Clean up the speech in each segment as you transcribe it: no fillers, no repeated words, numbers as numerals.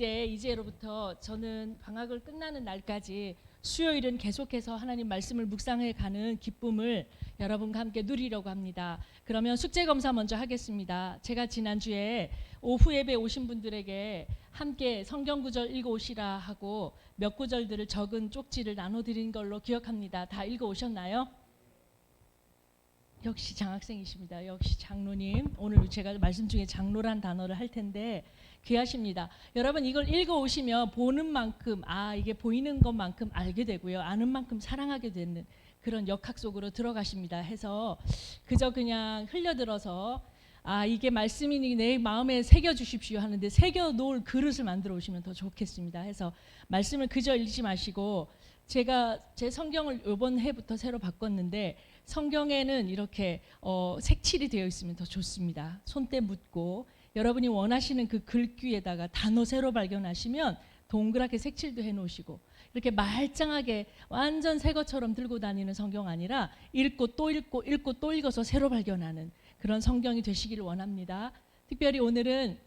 이제로부터 저는 방학을 끝나는 날까지 수요일은 계속해서 하나님 말씀을 묵상해 가는 기쁨을 여러분과 함께 누리려고 합니다. 그러면 숙제 검사 먼저 하겠습니다. 제가 지난주에 오후 예배 오신 분들에게 함께 성경 구절 읽어 오시라 하고 몇 구절들을 적은 쪽지를 나눠 드린 걸로 기억합니다. 다 읽어 오셨나요? 역시 장학생이십니다. 역시 장로님. 오늘 제가 말씀 중에 장로란 단어를 할 텐데 귀하십니다. 여러분 이걸 읽어오시면 보는 만큼 이게 보이는 것만큼 알게 되고요. 아는 만큼 사랑하게 되는 그런 역학 속으로 들어가십니다. 해서 그저 그냥 흘려들어서 이게 말씀이니 내 마음에 새겨주십시오 하는데 새겨놓을 그릇을 만들어 오시면 더 좋겠습니다. 해서 말씀을 그저 읽지 마시고 제가 제 성경을 이번 해부터 새로 바꿨는데 성경에는 이렇게 색칠이 되어 있으면 더 좋습니다. 손때 묻고 여러분이 원하시는 그 글귀에다가 단어 새로 발견하시면 동그랗게 색칠도 해놓으시고 이렇게 말짱하게 완전 새 것처럼 들고 다니는 성경 아니라 읽고 또 읽고 읽고 또 읽어서 새로 발견하는 그런 성경이 되시기를 원합니다. 특별히 오늘은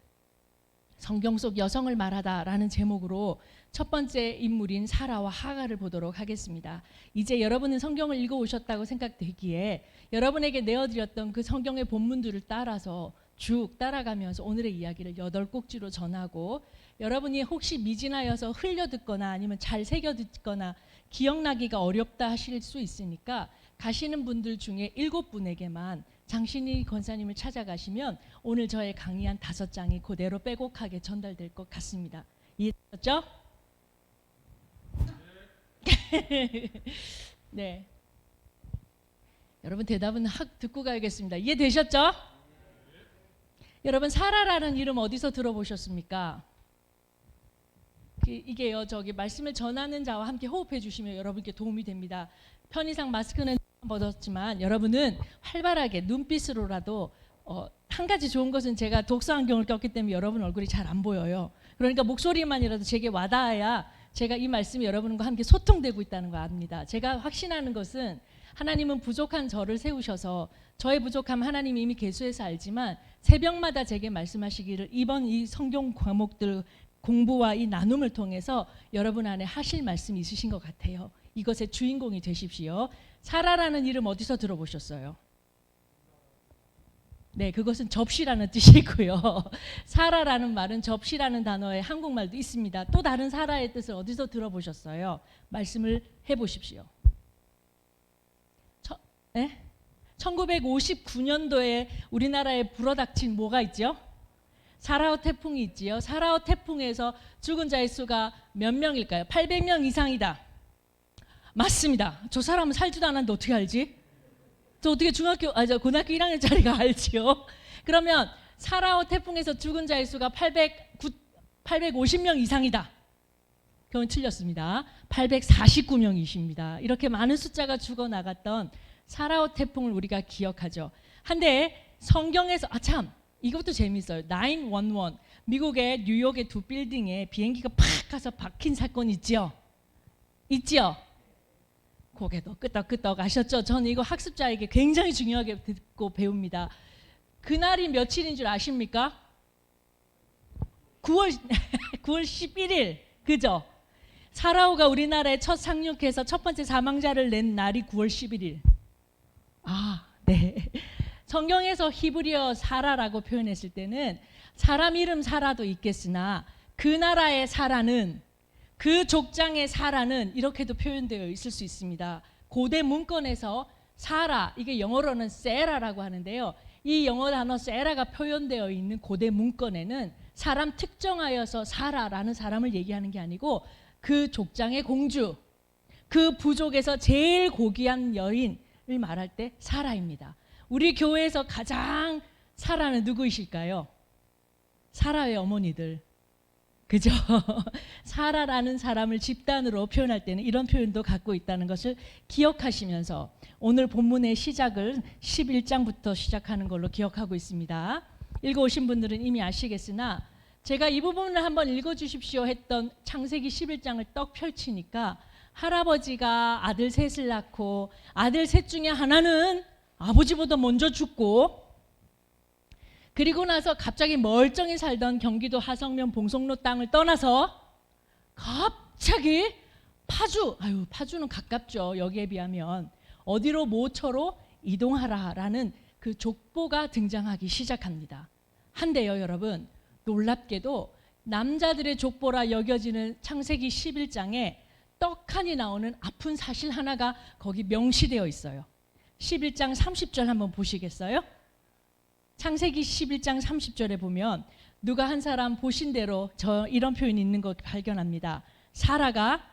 성경 속 여성을 말하다라는 제목으로 첫 번째 인물인 사라와 하가를 보도록 하겠습니다. 이제 여러분은 성경을 읽어오셨다고 생각되기에 여러분에게 내어드렸던 그 성경의 본문들을 따라서 쭉 따라가면서 오늘의 이야기를 8꼭지로 전하고 여러분이 혹시 미진하여서 흘려듣거나 아니면 잘 새겨듣거나 기억나기가 어렵다 하실 수 있으니까 가시는 분들 중에 7분에게만 장신희 권사님을 찾아가시면 오늘 저의 강의한 5장이 그대로 빼곡하게 전달될 것 같습니다. 이해되셨죠? 네. 여러분 대답은 듣고 가야겠습니다. 이해되셨죠? 여러분 사라라는 이름 어디서 들어보셨습니까? 이게요 저기 말씀을 전하는 자와 함께 호흡해 주시면 여러분께 도움이 됩니다. 편의상 마스크는 벗었지만 여러분은 활발하게 눈빛으로라도 한 가지 좋은 것은 제가 독서 안경을 꼈기 때문에 여러분 얼굴이 잘 안 보여요. 그러니까 목소리만이라도 제게 와닿아야 제가 이 말씀이 여러분과 함께 소통되고 있다는 거 압니다. 제가 확신하는 것은 하나님은 부족한 저를 세우셔서 저의 부족함 하나님이 이미 계수해서 알지만 새벽마다 제게 말씀하시기를 이번 이 성경 과목들 공부와 이 나눔을 통해서 여러분 안에 하실 말씀이 있으신 것 같아요. 이것의 주인공이 되십시오. 사라라는 이름 어디서 들어보셨어요? 네, 그것은 접시라는 뜻이고요. 사라라는 말은 접시라는 단어의 한국말도 있습니다. 또 다른 사라의 뜻을 어디서 들어보셨어요? 말씀을 해보십시오. 1959년도에 우리나라에 불어닥친 뭐가 있죠? 사라오 태풍이 있지요. 사라오 태풍에서 죽은 자의 수가 몇 명일까요? 800명 이상이다. 맞습니다. 저 사람은 살지도 않았는데 어떻게 알지? 저 어떻게 고등학교 1학년짜리가 알지요? 그러면 사라오 태풍에서 죽은 자의 수가 850명 이상이다. 그건 틀렸습니다. 849명이십니다. 이렇게 많은 숫자가 죽어나갔던 사라오 태풍을 우리가 기억하죠. 한데 성경에서 이것도 재밌어요. 911 미국의 뉴욕의 2 빌딩에 비행기가 팍 가서 박힌 사건 있지요? 있지요? 고개도 끄덕끄덕 하셨죠? 저는 이거 학습자에게 굉장히 중요하게 듣고 배웁니다. 그날이 며칠인 줄 아십니까? 9월 11일 그죠? 사라오가 우리나라에 첫 상륙해서 첫 번째 사망자를 낸 날이 9월 11일. 네. 성경에서 히브리어 사라라고 표현했을 때는 사람 이름 사라도 있겠으나 그 나라의 사라는 그 족장의 사라는 이렇게도 표현되어 있을 수 있습니다. 고대 문건에서 사라, 이게 영어로는 세라라고 하는데요. 이 영어 단어 세라가 표현되어 있는 고대 문건에는 사람 특정하여서 사라라는 사람을 얘기하는 게 아니고 그 족장의 공주, 그 부족에서 제일 고귀한 여인을 말할 때 사라입니다. 우리 교회에서 가장 사라는 누구이실까요? 사라의 어머니들. 그죠? 사라라는 사람을 집단으로 표현할 때는 이런 표현도 갖고 있다는 것을 기억하시면서 오늘 본문의 시작을 11장부터 시작하는 걸로 기억하고 있습니다. 읽어오신 분들은 이미 아시겠으나 제가 이 부분을 한번 읽어주십시오 했던 창세기 11장을 떡 펼치니까 할아버지가 아들 셋을 낳고 아들 셋 중에 하나는 아버지보다 먼저 죽고 그리고 나서 갑자기 멀쩡히 살던 경기도 하성면 봉송로 땅을 떠나서 갑자기 파주는 가깝죠. 여기에 비하면. 어디로 모처로 이동하라라는 그 족보가 등장하기 시작합니다. 한데요, 여러분, 놀랍게도 남자들의 족보라 여겨지는 창세기 11장에 떡하니 나오는 아픈 사실 하나가 거기 명시되어 있어요. 11장 30절 한번 보시겠어요? 창세기 11장 30절에 보면 누가 한 사람 보신 대로 이런 표현이 있는 거 발견합니다. 사례가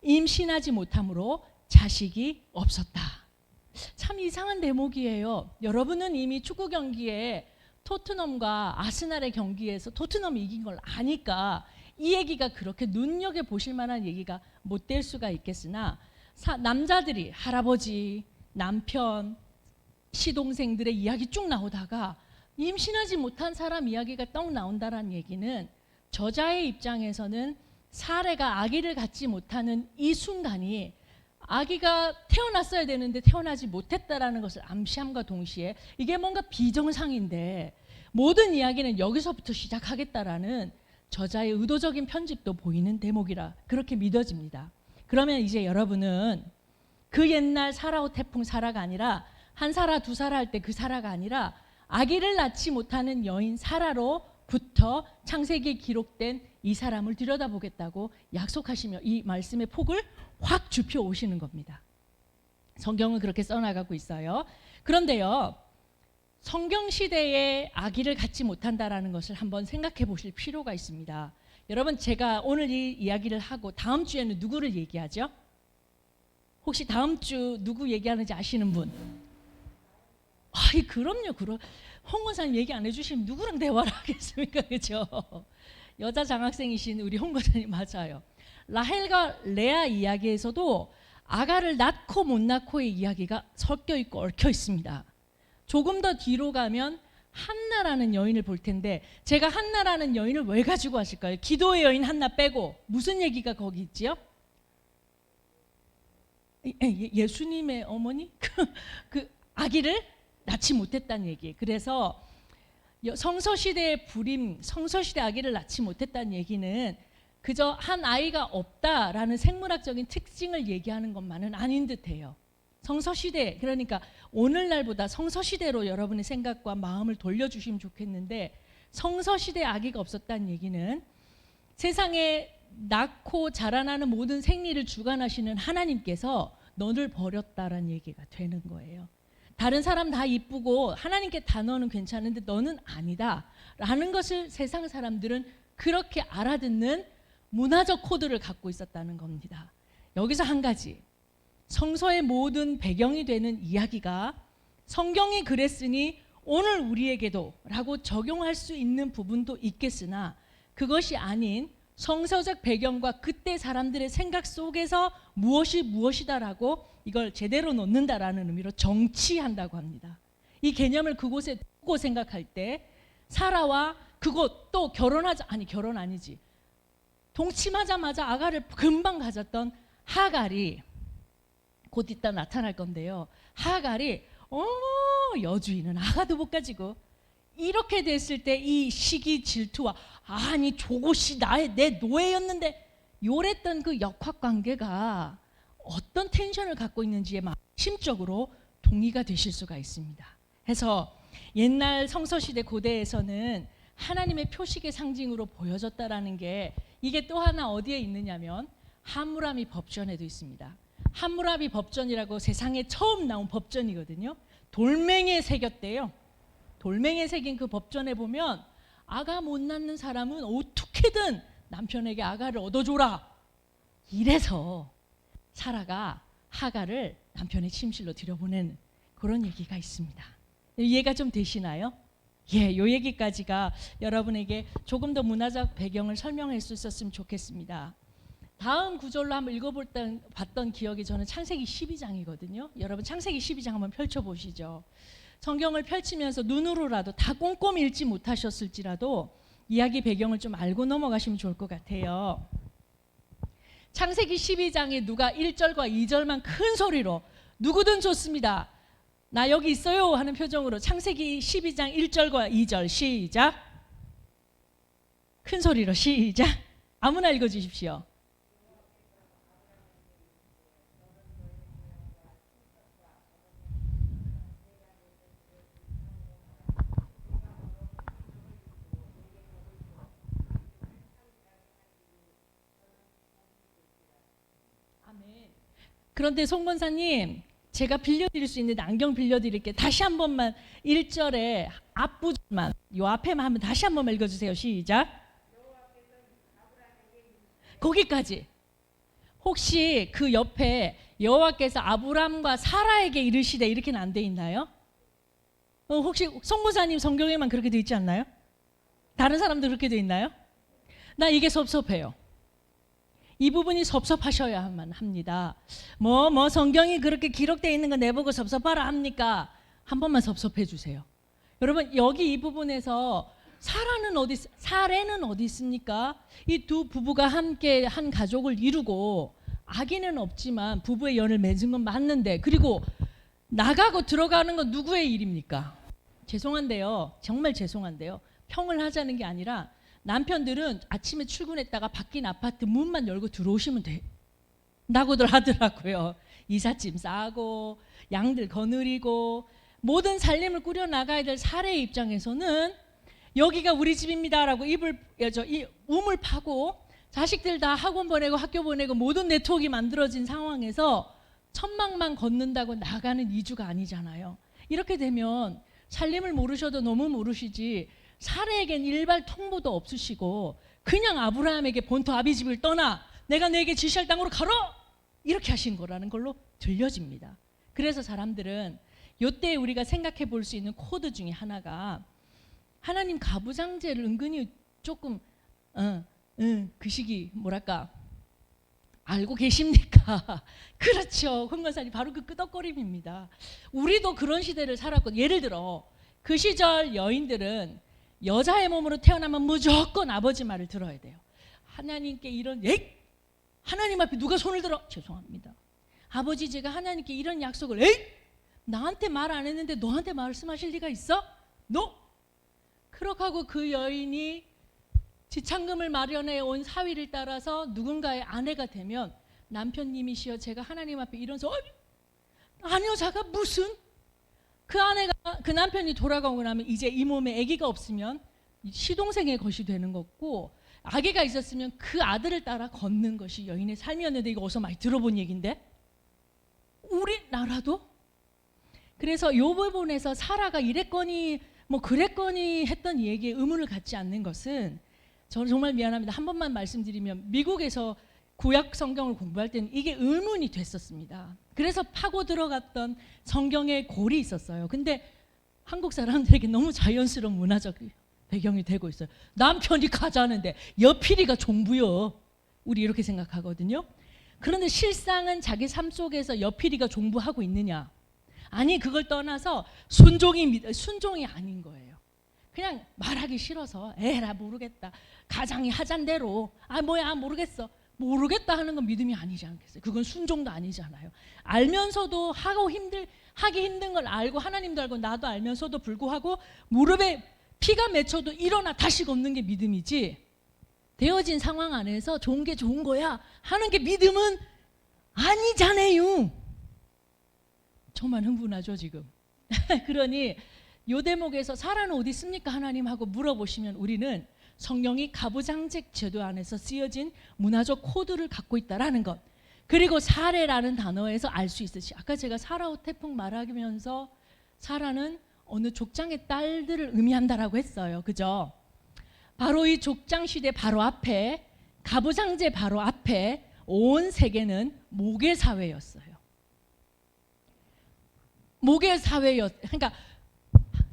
임신하지 못함으로 자식이 없었다. 참 이상한 대목이에요. 여러분은 이미 축구 경기에 토트넘과 아스날의 경기에서 토트넘이 이긴 걸 아니까 이 얘기가 그렇게 눈여겨보실 만한 얘기가 못 될 수가 있겠으나 남자들이 할아버지, 남편, 시동생들의 이야기 쭉 나오다가 임신하지 못한 사람 이야기가 떡 나온다는 얘기는 저자의 입장에서는 사례가 아기를 갖지 못하는 이 순간이 아기가 태어났어야 되는데 태어나지 못했다라는 것을 암시함과 동시에 이게 뭔가 비정상인데 모든 이야기는 여기서부터 시작하겠다라는 저자의 의도적인 편집도 보이는 대목이라 그렇게 믿어집니다. 그러면 이제 여러분은 그 옛날 사라오 태풍 사라가 아니라 한 사라 두 사라 할 때 그 사라가 아니라 아기를 낳지 못하는 여인 사라로부터 창세기에 기록된 이 사람을 들여다보겠다고 약속하시며 이 말씀의 폭을 확 좁혀 오시는 겁니다. 성경은 그렇게 써나가고 있어요. 그런데요, 성경 시대에 아기를 갖지 못한다라는 것을 한번 생각해 보실 필요가 있습니다. 여러분, 제가 오늘 이 이야기를 하고 다음 주에는 누구를 얘기하죠? 혹시 다음 주 누구 얘기하는지 아시는 분? 아이, 그럼요. 홍 권사님 얘기 안 해주시면 누구랑 대화를 하겠습니까? 그렇죠? 여자 장학생이신 우리 홍 권사님 맞아요. 라헬과 레아 이야기에서도 아가를 낳고 못 낳고의 이야기가 섞여 있고 얽혀 있습니다. 조금 더 뒤로 가면 한나라는 여인을 볼 텐데 제가 한나라는 여인을 왜 가지고 왔을까요? 기도의 여인 한나 빼고 무슨 얘기가 거기 있지요? 예수님의 어머니? 그 아기를 낳지 못했다는 얘기. 그래서 성서시대의 불임, 성서시대 아기를 낳지 못했다는 얘기는 그저 한 아이가 없다라는 생물학적인 특징을 얘기하는 것만은 아닌 듯해요. 성서시대, 그러니까 오늘날보다 성서시대로 여러분의 생각과 마음을 돌려주시면 좋겠는데 성서시대 아기가 없었다는 얘기는 세상에 낳고 자라나는 모든 생리를 주관하시는 하나님께서 너를 버렸다라는 얘기가 되는 거예요. 다른 사람 다 이쁘고 하나님께 다 너는 괜찮은데 너는 아니다 라는 것을 세상 사람들은 그렇게 알아듣는 문화적 코드를 갖고 있었다는 겁니다. 여기서 한 가지, 성서의 모든 배경이 되는 이야기가 성경이 그랬으니 오늘 우리에게도 라고 적용할 수 있는 부분도 있겠으나 그것이 아닌 성서적 배경과 그때 사람들의 생각 속에서 무엇이 무엇이다라고 이걸 제대로 놓는다라는 의미로 정치한다고 합니다. 이 개념을 그곳에 두고 생각할 때 사라와 그곳 또 결혼 아니지. 동침하자마자 아가를 금방 가졌던 하갈이 곧 이따 나타날 건데요. 하갈이 여주인은 아가도 못 가지고 이렇게 됐을 때 이 시기 질투와 아니 저것이 내 노예였는데 요랬던 그 역학관계가 어떤 텐션을 갖고 있는지에 심적으로 동의가 되실 수가 있습니다. 해서 옛날 성서시대 고대에서는 하나님의 표식의 상징으로 보여졌다라는 게 이게 또 하나 어디에 있느냐면 함무라비 법전에도 있습니다. 함무라비 법전이라고 세상에 처음 나온 법전이거든요. 돌멩이에 새겼대요. 돌멩이에 새긴 그 법전에 보면 아가 못 낳는 사람은 어떻게든 남편에게 아가를 얻어줘라. 이래서 사라가 하갈을 남편의 침실로 들여보내는 그런 얘기가 있습니다. 이해가 좀 되시나요? 예, 요 얘기까지가 여러분에게 조금 더 문화적 배경을 설명할 수 있었으면 좋겠습니다. 다음 구절로 한번 봤던 기억이 저는 창세기 12장이거든요. 여러분 창세기 12장 한번 펼쳐보시죠. 성경을 펼치면서 눈으로라도 다 꼼꼼히 읽지 못하셨을지라도 이야기 배경을 좀 알고 넘어가시면 좋을 것 같아요. 창세기 12장에 누가 1절과 2절만 큰 소리로 누구든 좋습니다. 나 여기 있어요 하는 표정으로 창세기 12장 1절과 2절 시작. 큰 소리로 시작. 아무나 읽어주십시오. 그런데 송 권사님, 제가 빌려드릴 수 있는데 안경 빌려드릴게. 다시 한 번만 1절에 앞부분만, 요 앞에만 한번 다시 한 번만 읽어주세요. 시작. 거기까지. 혹시 그 옆에 여호와께서 아브람과 사라에게 이르시되 이렇게는 안 돼 있나요? 혹시 송 권사님 성경에만 그렇게 돼 있지 않나요? 다른 사람도 그렇게 돼 있나요? 나 이게 섭섭해요. 이 부분이 섭섭하셔야만 합니다. 성경이 그렇게 기록되어 있는 거 내보고 섭섭하라 합니까? 한 번만 섭섭해 주세요. 여러분, 여기 이 부분에서 사례는 어디 있습니까? 이 두 부부가 함께 한 가족을 이루고 아기는 없지만 부부의 연을 맺은 건 맞는데, 그리고 나가고 들어가는 건 누구의 일입니까? 죄송한데요, 정말 죄송한데요, 평을 하자는 게 아니라 남편들은 아침에 출근했다가 바뀐 아파트 문만 열고 들어오시면 된다고들 하더라고요. 이삿짐 싸고 양들 거느리고 모든 살림을 꾸려나가야 될 사례의 입장에서는 여기가 우리 집입니다라고 우물 파고 자식들 다 학원 보내고 학교 보내고 모든 네트워크가 만들어진 상황에서 천막만 걷는다고 나가는 이주가 아니잖아요. 이렇게 되면 살림을 모르셔도 너무 모르시지, 사례에겐 일발 통보도 없으시고 그냥 아브라함에게 본토 아비집을 떠나 내가 너에게 지시할 땅으로 가라 이렇게 하신 거라는 걸로 들려집니다. 그래서 사람들은 이때 우리가 생각해 볼 수 있는 코드 중에 하나가, 하나님 가부장제를 은근히 조금 그 시기 뭐랄까 알고 계십니까? 그렇죠. 권건사님 바로 그 끄덕거림입니다. 우리도 그런 시대를 살았고, 예를 들어 그 시절 여인들은 여자의 몸으로 태어나면 무조건 아버지 말을 들어야 돼요. 하나님께 하나님 앞에 누가 손을 들어? 죄송합니다. 아버지, 제가 하나님께 이런 약속을 나한테 말 안 했는데 너한테 말씀하실 리가 있어? 그렇게 하고 그 여인이 지참금을 마련해 온 사위를 따라서 누군가의 아내가 되면 남편님이시여 제가 하나님 앞에 이런서 아녀자가 무슨, 그 남편이 돌아가고 나면 이제 이 몸에 아기가 없으면 시동생의 것이 되는 거고, 아기가 있었으면 그 아들을 따라 걷는 것이 여인의 삶이었는데, 이거 어디서 많이 들어본 얘기인데 우리나라도. 그래서 이 부분에서 사라가 이랬거니 그랬거니 했던 얘기에 의문을 갖지 않는 것은, 저는 정말 미안합니다. 한 번만 말씀드리면, 미국에서 구약 성경을 공부할 때는 이게 의문이 됐었습니다. 그래서 파고 들어갔던 성경의 골이 있었어요. 근데 한국 사람들에게 너무 자연스러운 문화적 배경이 되고 있어요. 남편이 가자는데 여필이가 종부요. 우리 이렇게 생각하거든요. 그런데 실상은 자기 삶 속에서 여필이가 종부하고 있느냐? 아니, 그걸 떠나서 순종이 아닌 거예요. 그냥 말하기 싫어서 나 모르겠다, 가장이 하잔 대로 모르겠다 하는 건 믿음이 아니지 않겠어요? 그건 순종도 아니잖아요. 알면서도 하기 힘든 걸 알고, 하나님도 알고 나도 알면서도 불구하고 무릎에 피가 맺혀도 일어나 다시 걷는 게 믿음이지, 되어진 상황 안에서 좋은 게 좋은 거야 하는 게 믿음은 아니잖아요. 저만 흥분하죠 지금. 그러니 이 대목에서 사라는 어디 있습니까 하나님 하고 물어보시면, 우리는 성령이 가부장적 제도 안에서 쓰여진 문화적 코드를 갖고 있다라는 것, 그리고 사례라는 단어에서 알 수 있듯이, 아까 제가 사라오 태풍 말하면서 사라는 어느 족장의 딸들을 의미한다라고 했어요. 그죠? 바로 이 족장 시대 바로 앞에, 가부장제 바로 앞에 온 세계는 모계 사회였어요. 그러니까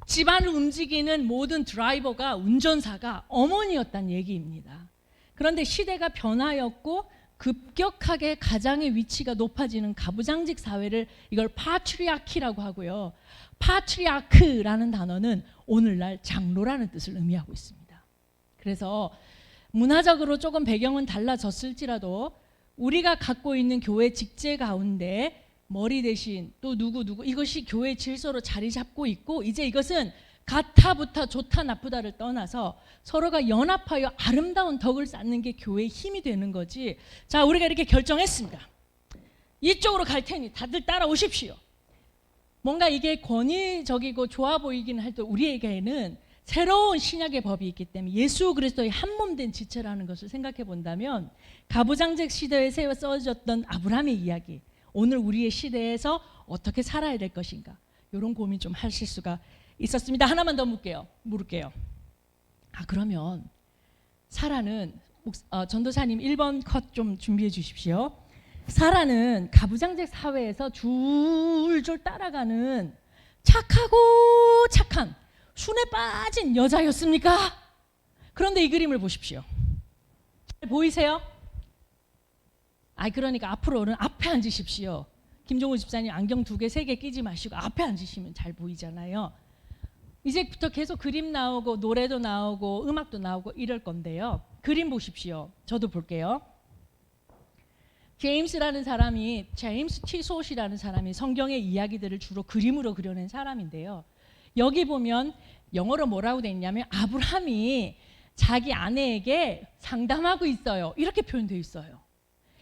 집안을 움직이는 모든 드라이버가, 운전사가 어머니였다는 얘기입니다. 그런데 시대가 변화였고 급격하게 가장의 위치가 높아지는 가부장직 사회를, 이걸 파트리아키라고 하고요. 파트리아크라는 단어는 오늘날 장로라는 뜻을 의미하고 있습니다. 그래서 문화적으로 조금 배경은 달라졌을지라도 우리가 갖고 있는 교회 직제 가운데 머리 대신 또 누구 이것이 교회 질서로 자리 잡고 있고 이제 이것은 가타부타 좋다 나쁘다를 떠나서 서로가 연합하여 아름다운 덕을 쌓는 게 교회의 힘이 되는 거지. 자, 우리가 이렇게 결정했습니다. 이쪽으로 갈 테니 다들 따라오십시오. 뭔가 이게 권위적이고 좋아 보이긴 할 때 우리에게는 새로운 신약의 법이 있기 때문에 예수 그리스도의 한몸된 지체라는 것을 생각해 본다면 가부장적 시대에 써졌던 아브라함의 이야기, 오늘 우리의 시대에서 어떻게 살아야 될 것인가, 이런 고민 좀 하실 수가 있었습니다. 하나만 더 물을게요. 그러면 사라는 전도사님 1번 컷 좀 준비해 주십시오. 사라는 가부장적 사회에서 줄줄 따라가는 착하고 착한 순에 빠진 여자였습니까? 그런데 이 그림을 보십시오. 잘 보이세요? 그러니까 앞으로는 앞에 앉으십시오. 김종우 집사님 안경 2개, 3개 끼지 마시고 앞에 앉으시면 잘 보이잖아요. 이제부터 계속 그림 나오고 노래도 나오고 음악도 나오고 이럴 건데요. 그림 보십시오. 저도 볼게요. 제임스 T. 솥이라는 사람이 성경의 이야기들을 주로 그림으로 그려낸 사람인데요. 여기 보면 영어로 뭐라고 돼 있냐면 아브라함이 자기 아내에게 상담하고 있어요. 이렇게 표현되어 있어요.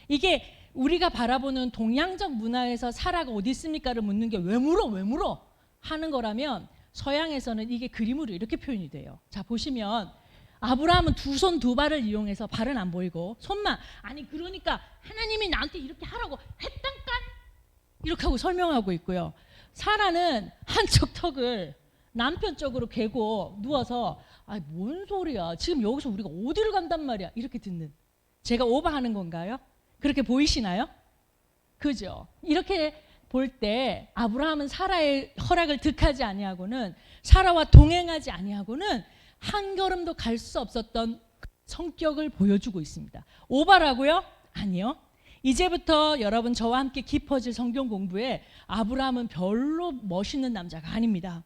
이게 우리가 바라보는 동양적 문화에서 사라가 어디 있습니까를 묻는 게 왜 물어 하는 거라면 서양에서는 이게 그림으로 이렇게 표현이 돼요. 자, 보시면 아브라함은 2손 2발을 이용해서 발은 안 보이고 손만, 그러니까 하나님이 나한테 이렇게 하라고 했단까 이렇게 하고 설명하고 있고요. 사라는 한쪽 턱을 남편 쪽으로 괴고 누워서 뭔 소리야, 지금 여기서 우리가 어디를 간단 말이야, 이렇게 듣는, 제가 오버하는 건가요? 그렇게 보이시나요? 그죠? 이렇게 볼 때 아브라함은 사라의 허락을 득하지 아니하고는, 사라와 동행하지 아니하고는 한 걸음도 갈 수 없었던 성격을 보여주고 있습니다. 오바라고요? 아니요. 이제부터 여러분 저와 함께 깊어질 성경 공부에 아브라함은 별로 멋있는 남자가 아닙니다.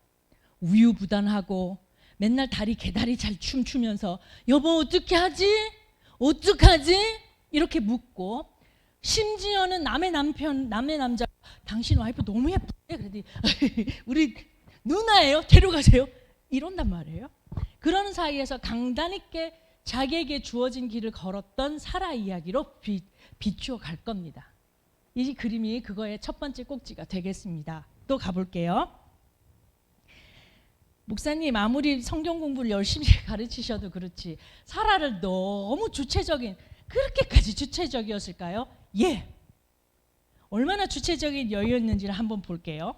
우유부단하고 맨날 개다리 잘 춤추면서 여보 어떻게 하지? 어떡하지? 이렇게 묻고, 심지어는 남의 남자 당신 와이프 너무 예쁘대, 그랬더니 우리 누나예요? 데려가세요? 이런단 말이에요. 그러는 사이에서 강단 있게 자기에게 주어진 길을 걸었던 사라 이야기로 비추어 갈 겁니다. 이 그림이 그거의 첫 번째 꼭지가 되겠습니다. 또 가볼게요. 목사님 아무리 성경 공부를 열심히 가르치셔도 그렇지 사라를 너무 그렇게까지 주체적이었을까요? 예. 얼마나 주체적인 여유였는지를 한번 볼게요.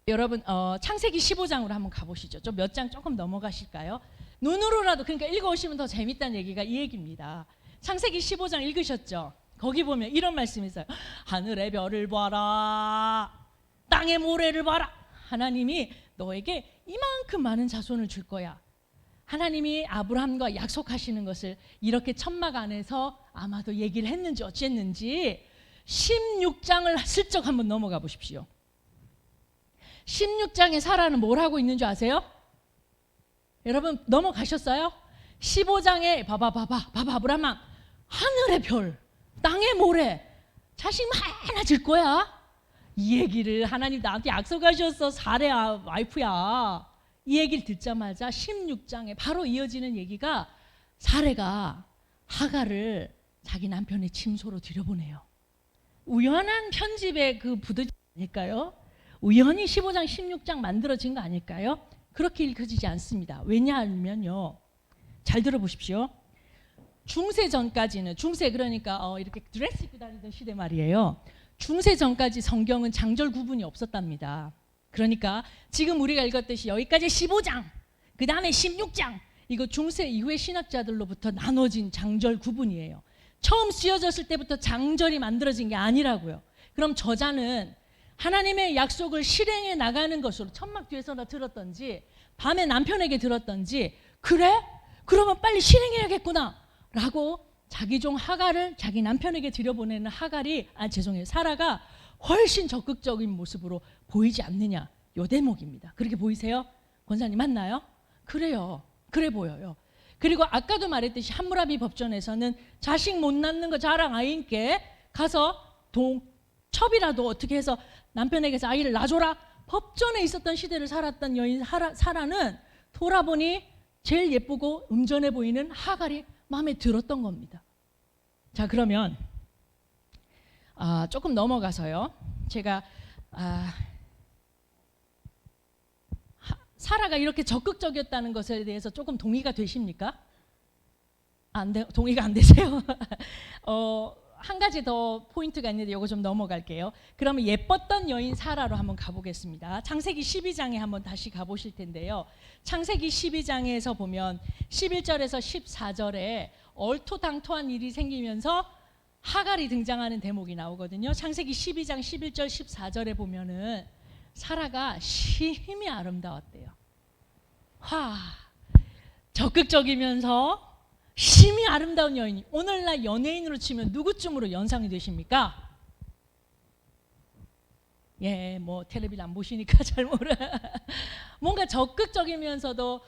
여러분 창세기 15장으로 한번 가보시죠. 좀 몇 장 조금 넘어가실까요? 눈으로라도, 그러니까 읽어오시면 더 재밌다는 얘기가 이 얘기입니다. 창세기 15장 읽으셨죠? 거기 보면 이런 말씀이 있어요. 하늘의 별을 봐라, 땅의 모래를 봐라. 하나님이 너에게 이만큼 많은 자손을 줄 거야. 하나님이 아브라함과 약속하시는 것을 이렇게 천막 안에서 아마도 얘기를 했는지 어찌했는지 16장을 슬쩍 한번 넘어가 보십시오. 16장에 사라는 뭘 하고 있는 줄 아세요? 여러분 넘어가셨어요? 15장에 봐봐 아브라함아, 하늘의 별, 땅의 모래, 자식 많아질 거야. 이 얘기를 하나님 나한테 약속하셨어, 사례 와이프야. 이 얘기를 듣자마자 16장에 바로 이어지는 얘기가 사례가 하갈을 자기 남편의 침소로 들여보내요. 우연한 편집의 그 부득이 아닐까요? 우연히 15장 16장 만들어진 거 아닐까요? 그렇게 읽혀지지 않습니다. 왜냐하면요, 잘 들어보십시오. 중세 전까지는, 중세 그러니까 이렇게 드레스 입고 다니던 시대 말이에요. 중세 전까지 성경은 장절 구분이 없었답니다. 그러니까 지금 우리가 읽었듯이 여기까지 15장, 그 다음에 16장, 이거 중세 이후의 신학자들로부터 나눠진 장절 구분이에요. 처음 쓰여졌을 때부터 장절이 만들어진 게 아니라고요. 그럼 저자는 하나님의 약속을 실행해 나가는 것으로 천막 뒤에서나 들었던지 밤에 남편에게 들었던지, 그래? 그러면 빨리 실행해야겠구나 라고 자기 종 하갈을 자기 남편에게 들여보내는 사라가 훨씬 적극적인 모습으로 보이지 않느냐, 요 대목입니다. 그렇게 보이세요? 권사님 맞나요? 그래요. 그래 보여요. 그리고 아까도 말했듯이 함무라비 법전에서는 자식 못 낳는 거 자랑 아인께 가서 첩이라도 어떻게 해서 남편에게서 아이를 낳아줘라. 법전에 있었던 시대를 살았던 여인 사라는 돌아보니 제일 예쁘고 음전해 보이는 하갈이 마음에 들었던 겁니다. 자, 그러면 조금 넘어가서요. 제가 사라가 이렇게 적극적이었다는 것에 대해서 조금 동의가 되십니까? 동의가 안 되세요? 한 가지 더 포인트가 있는데 이거 좀 넘어갈게요. 그러면 예뻤던 여인 사라로 한번 가보겠습니다. 창세기 12장에 한번 다시 가보실 텐데요. 창세기 12장에서 보면 11절에서 14절에 얼토당토한 일이 생기면서 하갈이 등장하는 대목이 나오거든요. 창세기 12장 11절 14절에 보면은 사라가 심히 아름다웠대요. 적극적이면서 심히 아름다운 여인이. 오늘날 연예인으로 치면 누구쯤으로 연상이 되십니까? 예, 뭐 텔레비전 안 보시니까 잘 모르. 뭔가 적극적이면서도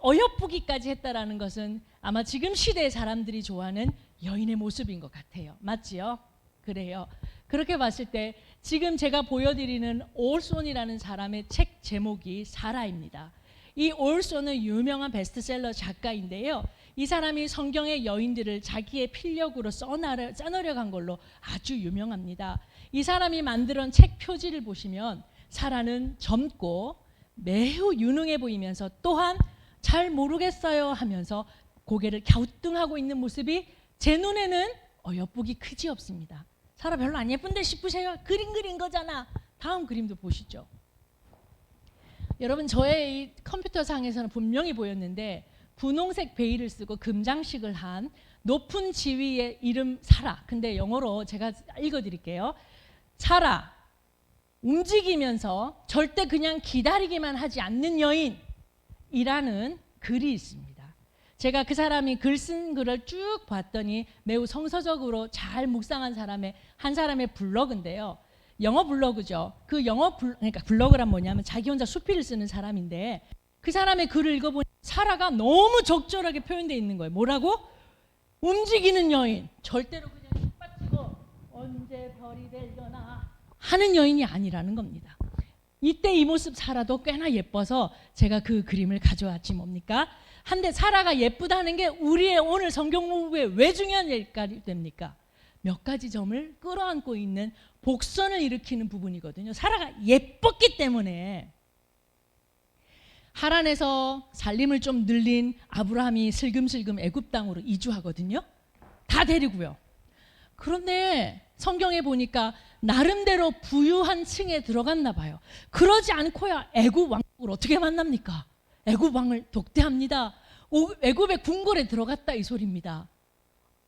어여쁘기까지 했다라는 것은 아마 지금 시대의 사람들이 좋아하는 여인의 모습인 것 같아요. 맞지요? 그래요. 그렇게 봤을 때 지금 제가 보여드리는 올손이라는 사람의 책 제목이 사라입니다. 이 올손은 유명한 베스트셀러 작가인데요. 이 사람이 성경의 여인들을 자기의 필력으로 써내려간 걸로 아주 유명합니다. 이 사람이 만들어낸 책 표지를 보시면 사라는 젊고 매우 유능해 보이면서 또한 잘 모르겠어요 하면서 고개를 갸우뚱하고 있는 모습이 제 눈에는 예쁘기 그지없습니다. 사라 별로 안 예쁜데 싶으세요? 그림 그린 거잖아. 다음 그림도 보시죠. 여러분, 저의 이 컴퓨터상에서는 분명히 보였는데 분홍색 베일을 쓰고 금장식을 한 높은 지위의 이름 사라. 근데 영어로 제가 읽어드릴게요. 사라, 움직이면서 절대 그냥 기다리기만 하지 않는 여인이라는 글이 있습니다. 제가 그 사람이 글 쓴 글을 쭉 봤더니 매우 성서적으로 잘 묵상한 한 사람의 블로그인데요. 영어 블로그죠. 그 그러니까 블로그란 뭐냐면 자기 혼자 수필을 쓰는 사람인데 그 사람의 글을 읽어보니 사라가 너무 적절하게 표현되어 있는 거예요. 뭐라고? 움직이는 여인, 절대로 그냥 쭉 빠지고 언제 별이 되려나 하는 여인이 아니라는 겁니다. 이때 이 모습 사라도 꽤나 예뻐서 제가 그 그림을 가져왔지 뭡니까? 한데 사라가 예쁘다는 게 우리의 오늘 성경 공부에 왜 중요한 일까지 됩니까? 몇 가지 점을 끌어안고 있는 복선을 일으키는 부분이거든요. 사라가 예뻤기 때문에. 하란에서 살림을 좀 늘린 아브라함이 슬금슬금 애굽 땅으로 이주하거든요. 다 데리고요. 그런데 성경에 보니까 나름대로 부유한 층에 들어갔나 봐요. 그러지 않고야 애굽 왕국을 어떻게 만납니까? 애굽 왕을 독대합니다. 애굽의 궁궐에 들어갔다 이 소리입니다.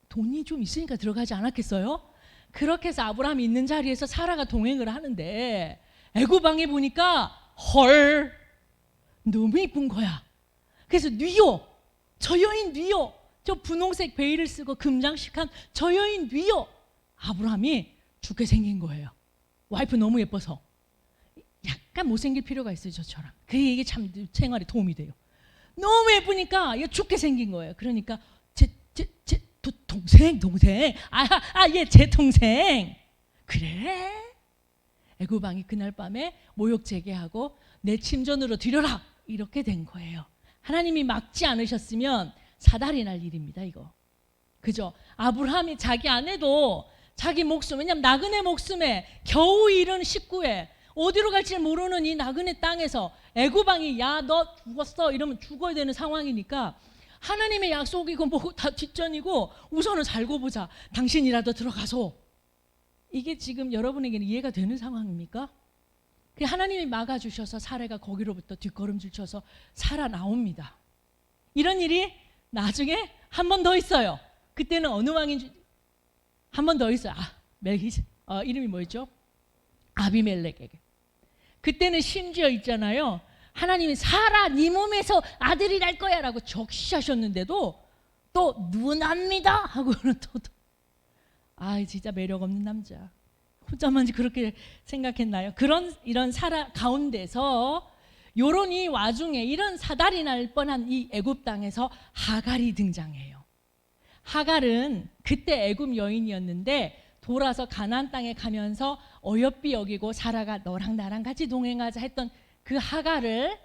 돈이 좀 있으니까 들어가지 않았겠어요? 그렇게 해서 아브라함이 있는 자리에서 사라가 동행을 하는데 애굽 왕이 보니까 헐, 너무 이쁜 거야. 그래서 뉘요, 저 여인 뉘요, 저 분홍색 베일을 쓰고 금장식한 저 여인 뉘요. 아브라함이 죽게 생긴 거예요. 와이프 너무 예뻐서. 약간 못생길 필요가 있어요, 저처럼. 이게 참 생활에 도움이 돼요. 너무 예쁘니까 죽게 생긴 거예요. 그러니까 제 동생. 예, 제 동생. 그래? 애굽 왕이 그날 밤에 모욕 제기하고 내 침전으로 들여라. 이렇게 된 거예요. 하나님이 막지 않으셨으면 사달이 날 일입니다, 이거. 그죠? 아브라함이 자기 아내도 자기 목숨, 왜냐면 나그네 목숨에 겨우 이른 식구에 어디로 갈지 모르는 이 나그네 땅에서 애굽 왕이 야, 너 죽었어 이러면 죽어야 되는 상황이니까 하나님의 약속이고 뭐고 다 뒷전이고 우선은 살고 보자. 당신이라도 들어가서. 이게 지금 여러분에게는 이해가 되는 상황입니까? 하나님이 막아주셔서 사라가 거기로부터 뒷걸음질 쳐서 살아나옵니다. 이런 일이 나중에 한 번 더 있어요. 그때는 어느 왕인지 한 번 더 있어요. 이름이 뭐였죠? 아비멜렉에게. 그때는 심지어 있잖아요. 하나님이 사라 네 몸에서 아들이 날 거야 라고 적시하셨는데도 또 누납니다 하고는 진짜 매력 없는 남자. 혼자만 그렇게 생각했나요? 이런 사라 가운데서 요런이 와중에 이런 사달이 날 뻔한 이 애굽 땅에서 하갈이 등장해요. 하갈은 그때 애굽 여인이었는데 돌아서 가나안 땅에 가면서 어여삐 여기고 사라가 너랑 나랑 같이 동행하자 했던 그 하갈을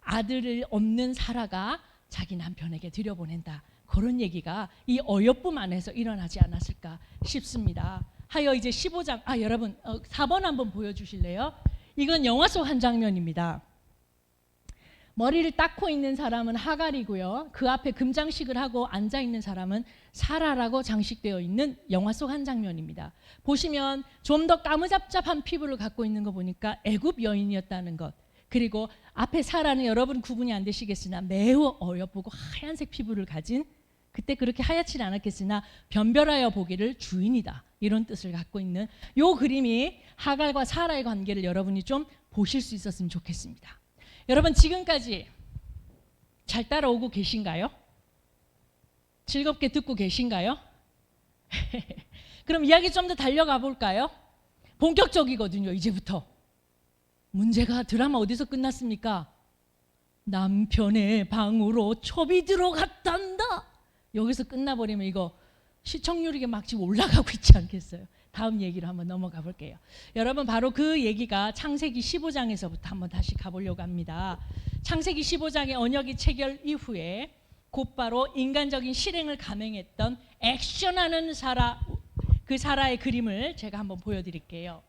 아들을 없는 사라가 자기 남편에게 들여보낸다. 그런 얘기가 이 어여쁨 안에서 일어나지 않았을까 싶습니다. 하여 이제 15장 여러분 4번 한번 보여주실래요? 이건 영화 속 한 장면입니다. 머리를 닦고 있는 사람은 하갈이고요. 그 앞에 금장식을 하고 앉아있는 사람은 사라라고 장식되어 있는 영화 속 한 장면입니다. 보시면 좀 더 까무잡잡한 피부를 갖고 있는 거 보니까 애굽 여인이었다는 것. 그리고 앞에 사라는 여러분 구분이 안 되시겠으나 매우 어여쁘고 하얀색 피부를 가진, 그때 그렇게 하얗지 않았겠으나 변별하여 보기를 주인이다, 이런 뜻을 갖고 있는 요 그림이 하갈과 사라의 관계를 여러분이 좀 보실 수 있었으면 좋겠습니다. 여러분 지금까지 잘 따라오고 계신가요? 즐겁게 듣고 계신가요? 그럼 이야기 좀 더 달려가 볼까요? 본격적이거든요. 이제부터. 문제가 드라마 어디서 끝났습니까? 남편의 방으로 첩이 들어갔단다. 여기서 끝나버리면 이거 시청률이 막 지금 올라가고 있지 않겠어요? 다음 얘기로 한번 넘어가 볼게요. 여러분 바로 그 얘기가 창세기 15장에서부터 한번 다시 가보려고 합니다. 창세기 15장의 언약이 체결 이후에 곧바로 인간적인 실행을 감행했던 액션하는 사라, 그 사라의 그림을 제가 한번 보여드릴게요.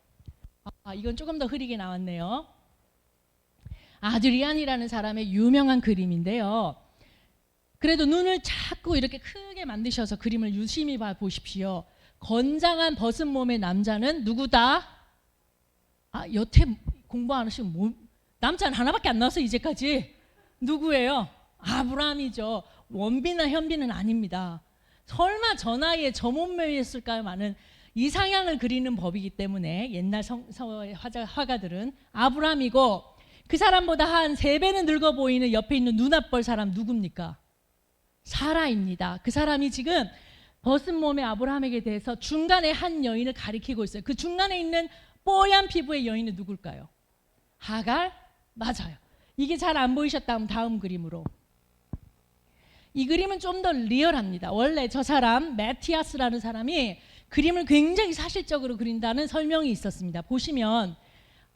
이건 조금 더 흐리게 나왔네요. 아드리안이라는 사람의 유명한 그림인데요. 그래도 눈을 자꾸 이렇게 크게 만드셔서 그림을 유심히 봐 보십시오. 건장한 벗은 몸의 남자는 누구다? 여태 공부 안 하시고 남자는 하나밖에 안 나와서 이제까지. 누구예요? 아브라함이죠. 원빈이나 현빈은 아닙니다. 설마 저 나이에 저 몸매였을까요만은 이상향을 그리는 법이기 때문에 옛날 서의 화가들은 아브라함이고, 그 사람보다 한 3배는 늙어 보이는 옆에 있는 눈앞벌 사람 누굽니까? 사라입니다. 그 사람이 지금 벗은 몸의 아브라함에게 대해서 중간에 한 여인을 가리키고 있어요. 그 중간에 있는 뽀얀 피부의 여인은 누굴까요? 하갈? 맞아요. 이게 잘 안 보이셨다면 다음 그림으로. 이 그림은 좀 더 리얼합니다. 원래 저 사람 매티아스라는 사람이 그림을 굉장히 사실적으로 그린다는 설명이 있었습니다. 보시면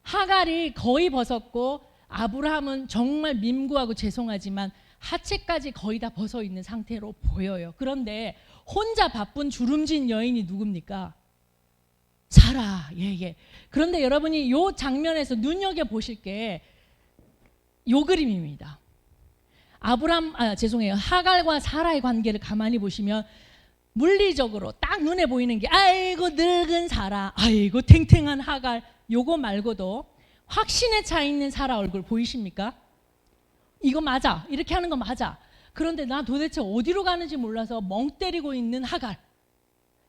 하갈이 거의 벗었고 아브라함은 정말 민구하고 죄송하지만 하체까지 거의 다 벗어 있는 상태로 보여요. 그런데 혼자 바쁜 주름진 여인이 누굽니까? 사라. 예. 그런데 여러분이 이 장면에서 눈여겨 보실 게 이 그림입니다. 하갈과 사라의 관계를 가만히 보시면 물리적으로 딱 눈에 보이는 게 아이고 늙은 사라, 아이고 탱탱한 하갈, 요거 말고도 확신에 차 있는 사라 얼굴 보이십니까? 이거 맞아, 이렇게 하는 거 맞아. 그런데 나 도대체 어디로 가는지 몰라서 멍 때리고 있는 하갈.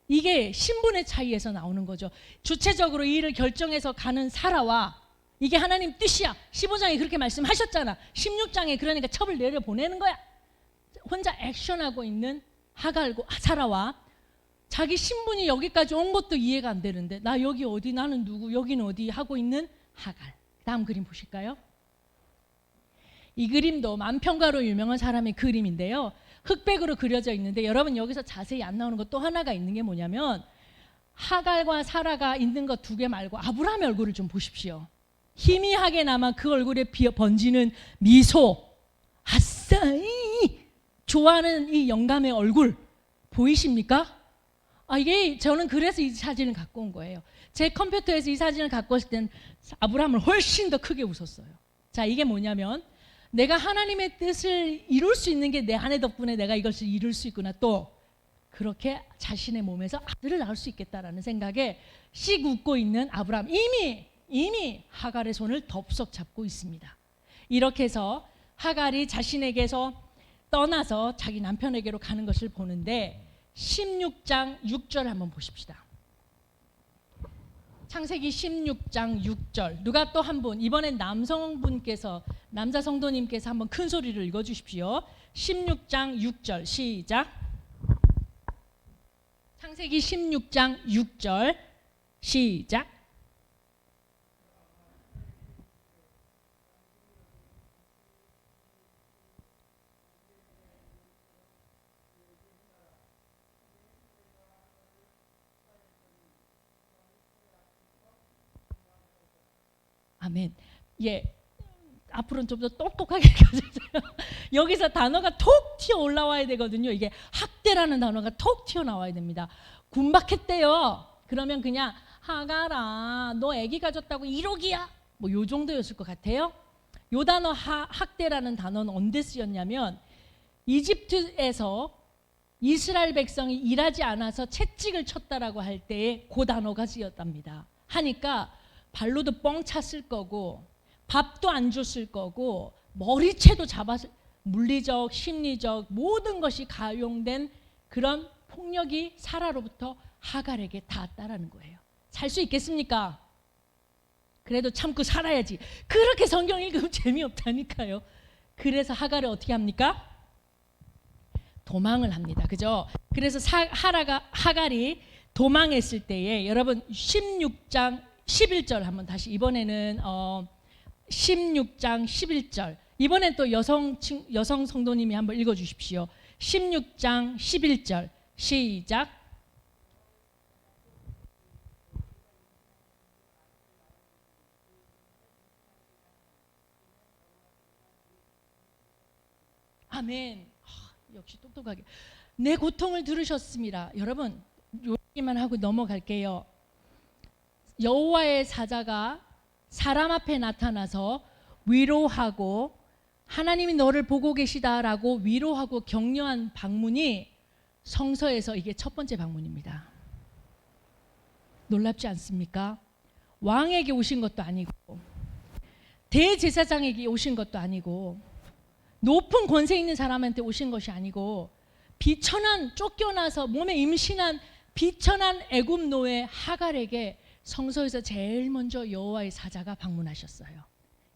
이게 신분의 차이에서 나오는 거죠. 주체적으로 이 일을 결정해서 가는 사라와, 이게 하나님 뜻이야, 15장에 그렇게 말씀하셨잖아, 16장에 그러니까 첩을 내려보내는 거야, 혼자 액션하고 있는 하갈과 사라와 자기 신분이 여기까지 온 것도 이해가 안 되는데 나 여기 어디, 나는 누구, 여기는 어디 하고 있는 하갈. 다음 그림 보실까요? 이 그림도 만평가로 유명한 사람의 그림인데요. 흑백으로 그려져 있는데 여러분 여기서 자세히 안 나오는 것 또 하나가 있는 게 뭐냐면 하갈과 사라가 있는 것 2개 말고 아브라함의 얼굴을 좀 보십시오. 희미하게나마 그 얼굴에 번지는 미소, 아싸이 좋아하는 이 영감의 얼굴 보이십니까? 이게 저는 그래서 이 사진을 갖고 온 거예요. 제 컴퓨터에서 이 사진을 갖고 왔을 땐 아브라함을 훨씬 더 크게 웃었어요. 자, 이게 뭐냐면 내가 하나님의 뜻을 이룰 수 있는 게 내 아내 덕분에 내가 이것을 이룰 수 있구나, 또 그렇게 자신의 몸에서 아들을 낳을 수 있겠다라는 생각에 씩 웃고 있는 아브라함, 이미 하갈의 손을 덥석 잡고 있습니다. 이렇게 해서 하갈이 자신에게서 떠나서 자기 남편에게로 가는 것을 보는데 16장 6절 한번 보십시다. 창세기 16장 6절. 누가 또 한 분, 이번엔 남자 성도님께서 한번 큰 소리를 읽어주십시오. 16장 6절 시작. 창세기 16장 6절 시작. 아멘. 예, 앞으로는 좀 더 똑똑하게 가져주세요. 여기서 단어가 톡 튀어 올라와야 되거든요. 이게 학대라는 단어가 톡 튀어 나와야 됩니다. 군박했대요. 그러면 그냥 하가라, 너 애기 가졌다고 1억이야? 뭐 요 정도였을 것 같아요. 요 단어 학대라는 단어는 언제 쓰였냐면 이집트에서 이스라엘 백성이 일하지 않아서 채찍을 쳤다라고 할 때에 그 단어가 쓰였답니다. 하니까 발로도 뻥 찼을 거고 밥도 안 줬을 거고 머리채도 잡았을, 물리적, 심리적 모든 것이 가용된 그런 폭력이 사라로부터 하갈에게 닿았다라는 거예요. 살 수 있겠습니까? 그래도 참고 살아야지. 그렇게 성경 읽으면 재미없다니까요. 그래서 하갈을 어떻게 합니까? 도망을 합니다. 그죠? 그래서 하갈이 도망했을 때에 여러분 16장 11절 한번 다시 이번에는 16장 11절 이번엔 또 여성 성도님이 한번 읽어주십시오. 16장 11절 시작. 아멘. 역시 똑똑하게. 내 고통을 들으셨습니다. 여러분 요기만 하고 넘어갈게요. 여호와의 사자가 사람 앞에 나타나서 위로하고 하나님이 너를 보고 계시다라고 위로하고 격려한 방문이 성서에서 이게 첫 번째 방문입니다. 놀랍지 않습니까? 왕에게 오신 것도 아니고 대제사장에게 오신 것도 아니고 높은 권세 있는 사람한테 오신 것이 아니고 비천한 쫓겨나서 몸에 임신한 비천한 애굽 노예 하갈에게 성서에서 제일 먼저 여호와의 사자가 방문하셨어요.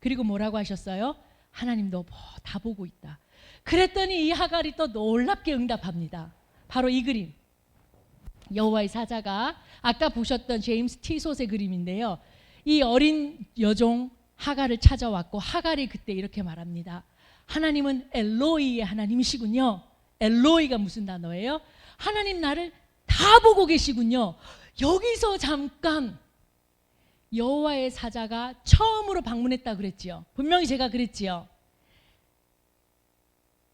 그리고 뭐라고 하셨어요? 하나님 너 다 보고 있다. 그랬더니 이 하갈이 또 놀랍게 응답합니다. 바로 이 그림. 여호와의 사자가 아까 보셨던 제임스 티솥의 그림인데요. 이 어린 여종 하갈을 찾아왔고 하갈이 그때 이렇게 말합니다. 하나님은 엘로이의 하나님이시군요. 엘로이가 무슨 단어예요? 하나님 나를 다 보고 계시군요. 여기서 잠깐 여호와의 사자가 처음으로 방문했다 그랬지요. 분명히 제가 그랬지요.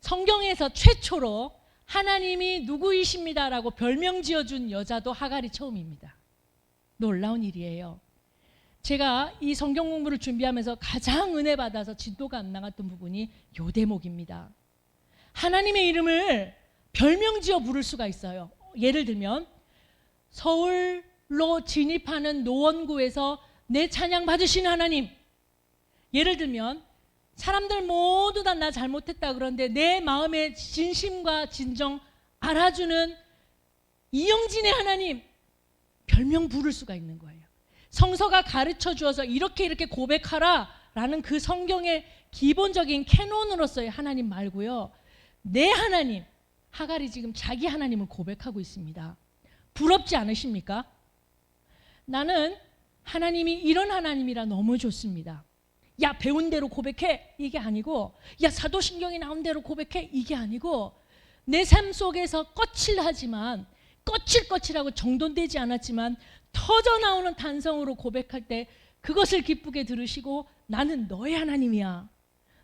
성경에서 최초로 하나님이 누구이십니다라고 별명 지어준 여자도 하갈이 처음입니다. 놀라운 일이에요. 제가 이 성경 공부를 준비하면서 가장 은혜 받아서 진도가 안 나갔던 부분이 요 대목입니다. 하나님의 이름을 별명 지어 부를 수가 있어요. 예를 들면 서울로 진입하는 노원구에서 내 찬양 받으시는 하나님. 예를 들면 사람들 모두 다 나 잘못했다 그런데 내 마음의 진심과 진정 알아주는 이영진의 하나님. 별명 부를 수가 있는 거예요. 성서가 가르쳐 주어서 이렇게 고백하라 라는 그 성경의 기본적인 캐논으로서의 하나님 말고요. 내 하나님, 하갈이 지금 자기 하나님을 고백하고 있습니다. 부럽지 않으십니까? 나는 하나님이 이런 하나님이라 너무 좋습니다. 야 배운 대로 고백해 이게 아니고 야 사도신경이 나온 대로 고백해 이게 아니고 내 삶 속에서 거칠하지만 거칠거칠하고 정돈되지 않았지만 터져나오는 탄성으로 고백할 때 그것을 기쁘게 들으시고 나는 너의 하나님이야.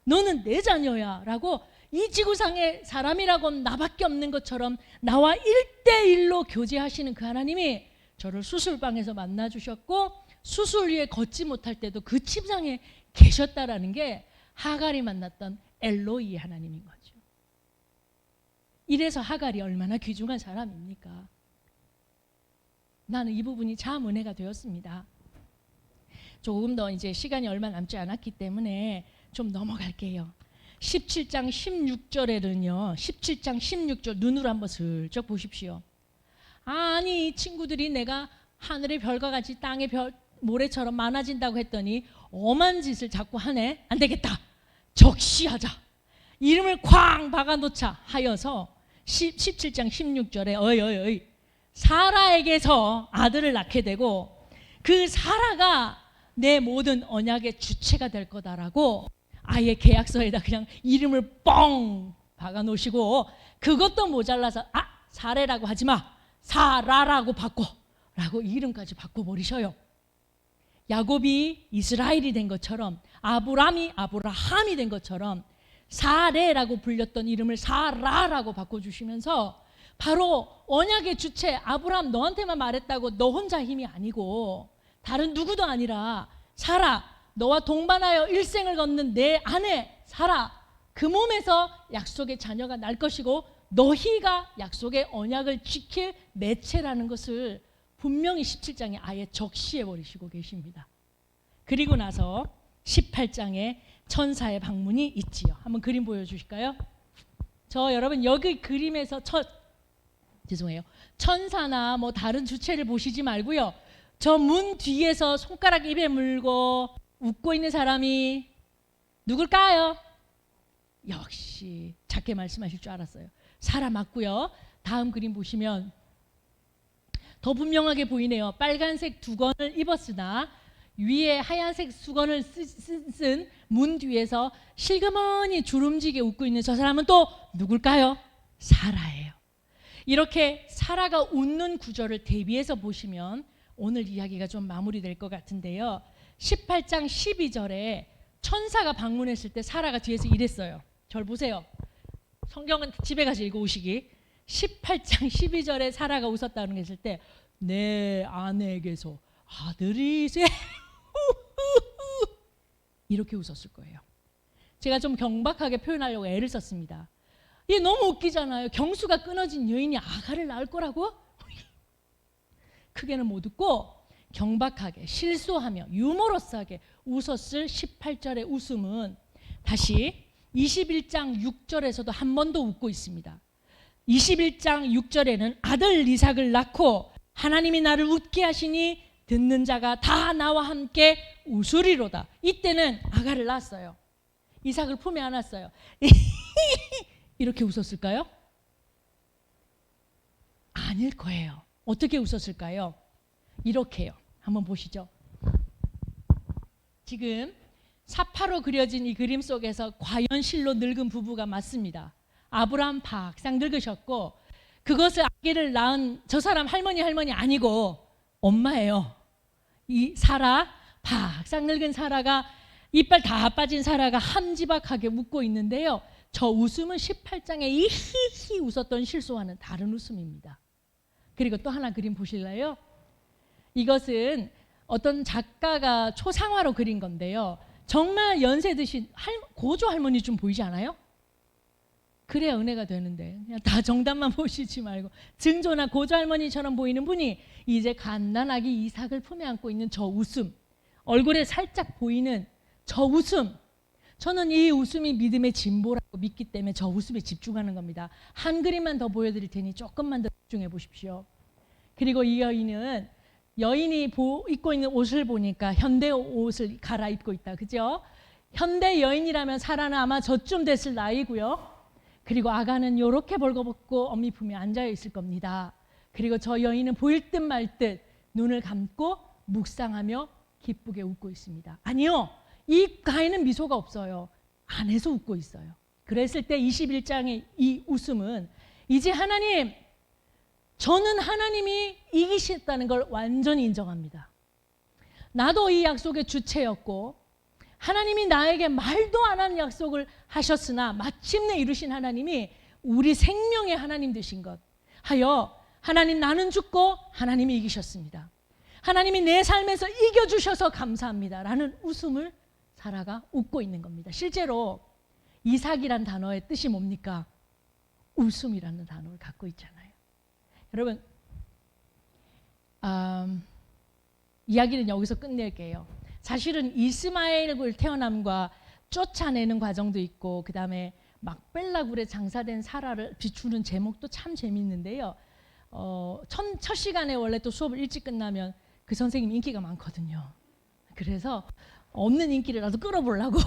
너는 내 자녀야 라고 이 지구상에 사람이라고 나밖에 없는 것처럼 나와 1대1로 교제하시는 그 하나님이 저를 수술방에서 만나주셨고 수술 위에 걷지 못할 때도 그 침상에 계셨다라는 게 하갈이 만났던 엘로이의 하나님인 거죠. 이래서 하갈이 얼마나 귀중한 사람입니까? 나는 이 부분이 참 은혜가 되었습니다. 조금 더 이제 시간이 얼마 남지 않았기 때문에 좀 넘어갈게요. 17장 16절에는요. 17장 16절 눈으로 한번 슬쩍 보십시오. 아니 이 친구들이 내가 하늘의 별과 같이 땅의 별 모래처럼 많아진다고 했더니 엄한 짓을 자꾸 하네. 안 되겠다. 적시하자. 이름을 쾅 박아놓자 하여서 17장 16절에 어이 사라에게서 아들을 낳게 되고 그 사라가 내 모든 언약의 주체가 될 거다라고 아예 계약서에다 그냥 이름을 뻥 박아놓으시고 그것도 모자라서 사례라고 하지마 사라라고 바꿔 라고 이름까지 바꿔버리셔요. 야곱이 이스라엘이 된 것처럼, 아브람이 아브라함이 된 것처럼 사레라고 불렸던 이름을 사라라고 바꿔주시면서 바로 언약의 주체 아브람 너한테만 말했다고 너 혼자 힘이 아니고 다른 누구도 아니라 사라, 너와 동반하여 일생을 걷는 내 아내 사라, 그 몸에서 약속의 자녀가 날 것이고 너희가 약속의 언약을 지킬 매체라는 것을 분명히 17장에 아예 적시해 버리시고 계십니다. 그리고 나서 18장에 천사의 방문이 있지요. 한번 그림 보여주실까요? 여러분 여기 그림에서 천사나 뭐 다른 주체를 보시지 말고요. 저 문 뒤에서 손가락 입에 물고 웃고 있는 사람이 누굴까요? 역시 작게 말씀하실 줄 알았어요. 사라 맞고요. 다음 그림 보시면 더 분명하게 보이네요. 빨간색 두건을 입었으나 위에 하얀색 수건을 쓴 문 뒤에서 실그머니 주름지게 웃고 있는 저 사람은 또 누굴까요? 사라예요. 이렇게 사라가 웃는 구절을 대비해서 보시면 오늘 이야기가 좀 마무리될 것 같은데요. 18장 12절에 천사가 방문했을 때 사라가 뒤에서 이랬어요. 저를 보세요. 성경은 집에 가서 읽어오시기. 18장 12절에 사라가 웃었다는 게 있을 때 내 아내에게서 아들이 이렇게 웃었을 거예요. 제가 좀 경박하게 표현하려고 애를 썼습니다. 이게 너무 웃기잖아요. 경수가 끊어진 여인이 아가를 낳을 거라고? 크게는 못 웃고 경박하게 실수하며 유머러스하게 웃었을 18절의 웃음은 다시 21장 6절에서도 한 번 더 웃고 있습니다. 21장 6절에는 아들 이삭을 낳고 하나님이 나를 웃게 하시니 듣는 자가 다 나와 함께 웃으리로다. 이때는 아가를 낳았어요. 이삭을 품에 안았어요. 이렇게 웃었을까요? 아닐 거예요. 어떻게 웃었을까요? 이렇게요. 한번 보시죠. 지금 사파로 그려진 이 그림 속에서 과연 실로 늙은 부부가 맞습니다. 아브라함 박상 늙으셨고 그것을 아기를 낳은 저 사람 할머니 아니고 엄마예요. 이 사라, 박상 늙은 사라가 이빨 다 빠진 사라가 함지박하게 웃고 있는데요. 저 웃음은 18장에 이히히 웃었던 실수와는 다른 웃음입니다. 그리고 또 하나 그림 보실래요? 이것은 어떤 작가가 초상화로 그린 건데요. 정말 연세 드신 고조 할머니 좀 보이지 않아요? 그래야 은혜가 되는데 그냥 다 정답만 보시지 말고 증조나 고조 할머니처럼 보이는 분이 이제 갓난아기 이삭을 품에 안고 있는 저 웃음, 얼굴에 살짝 보이는 저 웃음, 저는 이 웃음이 믿음의 진보라고 믿기 때문에 저 웃음에 집중하는 겁니다. 한 그림만 더 보여드릴 테니 조금만 더 집중해 보십시오. 그리고 이 여인이 입고 있는 옷을 보니까 현대 옷을 갈아입고 있다. 그죠? 현대 여인이라면 사라는 아마 저쯤 됐을 나이고요. 그리고 아가는 이렇게 벌거벗고 어미 품에 앉아 있을 겁니다. 그리고 저 여인은 보일 듯 말 듯 눈을 감고 묵상하며 기쁘게 웃고 있습니다. 아니요. 이 가에는 미소가 없어요. 안에서 웃고 있어요. 그랬을 때 21장의 이 웃음은 이제 하나님, 저는 하나님이 이기셨다는 걸 완전히 인정합니다. 나도 이 약속의 주체였고 하나님이 나에게 말도 안 하는 약속을 하셨으나 마침내 이루신 하나님이 우리 생명의 하나님 되신 것 하여 하나님 나는 죽고 하나님이 이기셨습니다. 하나님이 내 삶에서 이겨주셔서 감사합니다 라는 웃음을 사라가 웃고 있는 겁니다. 실제로 이삭이란 단어의 뜻이 뭡니까? 웃음이라는 단어를 갖고 있잖아요. 여러분 이야기는 여기서 끝낼게요. 사실은 이스마엘을 태어남과 쫓아내는 과정도 있고 그 다음에 막벨라 굴에 장사된 사라를 비추는 제목도 참 재밌는데요. 첫 시간에 원래 또 수업을 일찍 끝나면 그 선생님 인기가 많거든요. 그래서 없는 인기를라도 끌어보려고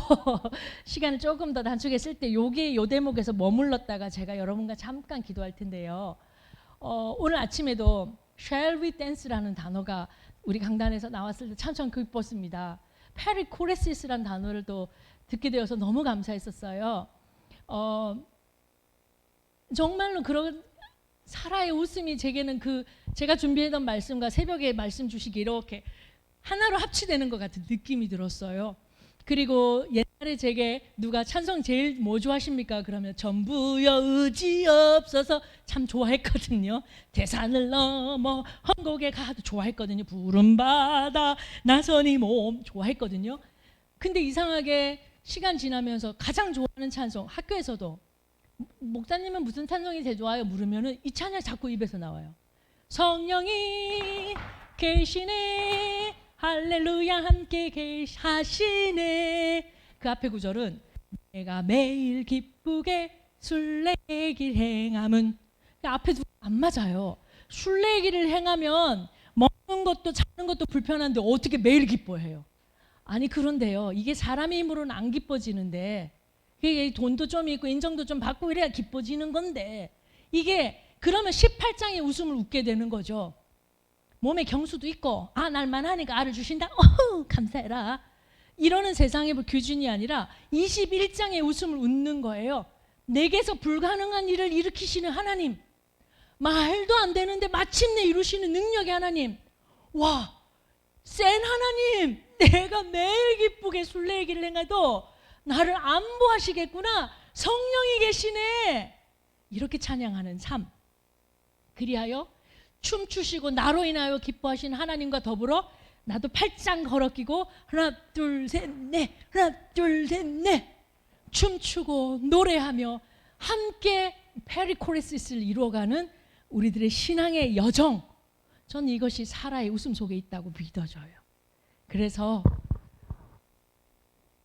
시간을 조금 더 단축했을 때 요 대목에서 머물렀다가 제가 여러분과 잠깐 기도할 텐데요. 오늘 아침에도 Shall we dance라는 단어가 우리 강단에서 나왔을 때 참 기뻤습니다. 페리코레시스라는 단어를 또 듣게 되어서 너무 감사했었어요. 정말로 그런 사라의 웃음이 제게는 제가 준비했던 말씀과 새벽에 말씀 주시기 이렇게 하나로 합치되는 것 같은 느낌이 들었어요. 그리고 옛날에 제게 누가 찬송 제일 뭐 좋아하십니까? 그러면 전부여 의지 없어서 참 좋아했거든요. 대산을 넘어 험곡에 가도 좋아했거든요. 푸른 바다 나선이 몸 좋아했거든요. 근데 이상하게 시간 지나면서 가장 좋아하는 찬송, 학교에서도 목사님은 무슨 찬송이 제일 좋아요? 물으면은 이 찬양 자꾸 입에서 나와요. 성령이 계시네 할렐루야 함께 하시네. 그 앞에 구절은 내가 매일 기쁘게 순례길 행함은, 앞에 두 안 맞아요. 순례길을 행하면 먹는 것도 자는 것도 불편한데 어떻게 매일 기뻐해요? 아니 그런데요, 이게 사람의 힘으로는 안 기뻐지는데, 이게 돈도 좀 있고 인정도 좀 받고 이래야 기뻐지는 건데, 이게 그러면 18장의 웃음을 웃게 되는 거죠. 몸에 경수도 있고 날만 하니까 알을 주신다, 감사해라, 이러는 세상의 규준이 아니라 21장의 웃음을 웃는 거예요. 내게서 불가능한 일을 일으키시는 하나님, 말도 안 되는데 마침내 이루시는 능력의 하나님, 와, 센 하나님, 내가 매일 기쁘게 순례길을 행해도 나를 안보하시겠구나, 성령이 계시네, 이렇게 찬양하는 삶. 그리하여 춤추시고 나로 인하여 기뻐하신 하나님과 더불어 나도 팔짱 걸어끼고 하나 둘 셋 넷 하나 둘 셋 넷 춤추고 노래하며 함께 페리코레시스를 이루어가는 우리들의 신앙의 여정, 저는 이것이 사라의 웃음 속에 있다고 믿어져요. 그래서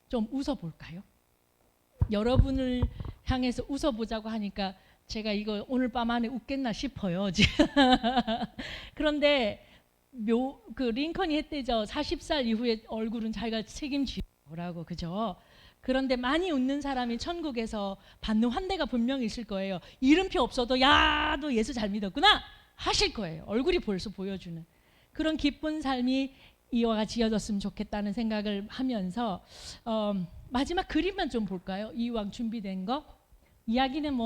좀 웃어볼까요? 여러분을 향해서 웃어보자고 하니까 제가 이거 오늘 밤 안에 웃겠나 싶어요. 그런데 그 링컨이 했대죠. 40살 이후에 얼굴은 자기가 책임지라고, 그죠? 그런데 많이 웃는 사람이 천국에서 받는 환대가 분명히 있을 거예요. 이름표 없어도 야, 너 예수 잘 믿었구나 하실 거예요. 얼굴이 벌써 보여주는 그런 기쁜 삶이 이와 같이 이어졌으면 좋겠다는 생각을 하면서 마지막 그림만 좀 볼까요? 이왕 준비된 거. 이야기는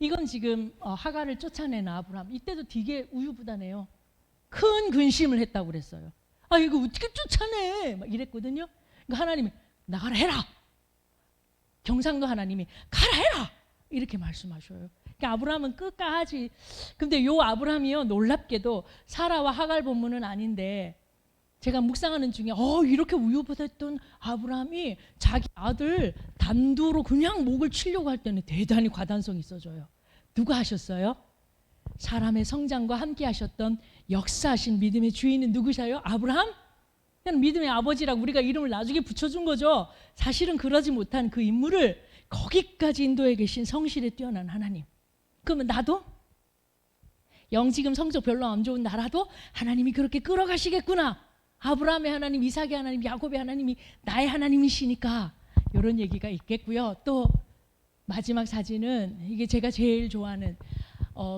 이건 지금 하갈을 쫓아내는 아브라함. 이때도 되게 우유부단해요. 큰 근심을 했다고 그랬어요. 이거 어떻게 쫓아내? 막 이랬거든요. 그러니까 하나님이 나가라 해라. 경상도 하나님이 가라 해라. 이렇게 말씀하셔요. 그러니까 아브라함은 끝까지. 근데 요 아브라함이요, 놀랍게도 사라와 하갈 본문은 아닌데 제가 묵상하는 중에 이렇게 우유부단했던 아브라함이 자기 아들 단두로 그냥 목을 치려고 할 때는 대단히 과단성이 있어져요. 누가 하셨어요? 사람의 성장과 함께 하셨던 역사하신 믿음의 주인은 누구셔요? 아브라함? 그냥 믿음의 아버지라고 우리가 이름을 나중에 붙여준 거죠. 사실은 그러지 못한 그 인물을 거기까지 인도해 계신 성실에 뛰어난 하나님. 그러면 나도? 지금 성적 별로 안 좋은 나라도 하나님이 그렇게 끌어가시겠구나. 아브라함의 하나님, 이삭의 하나님, 야곱의 하나님이 나의 하나님이시니까, 이런 얘기가 있겠고요. 또 마지막 사진은 이게 제가 제일 좋아하는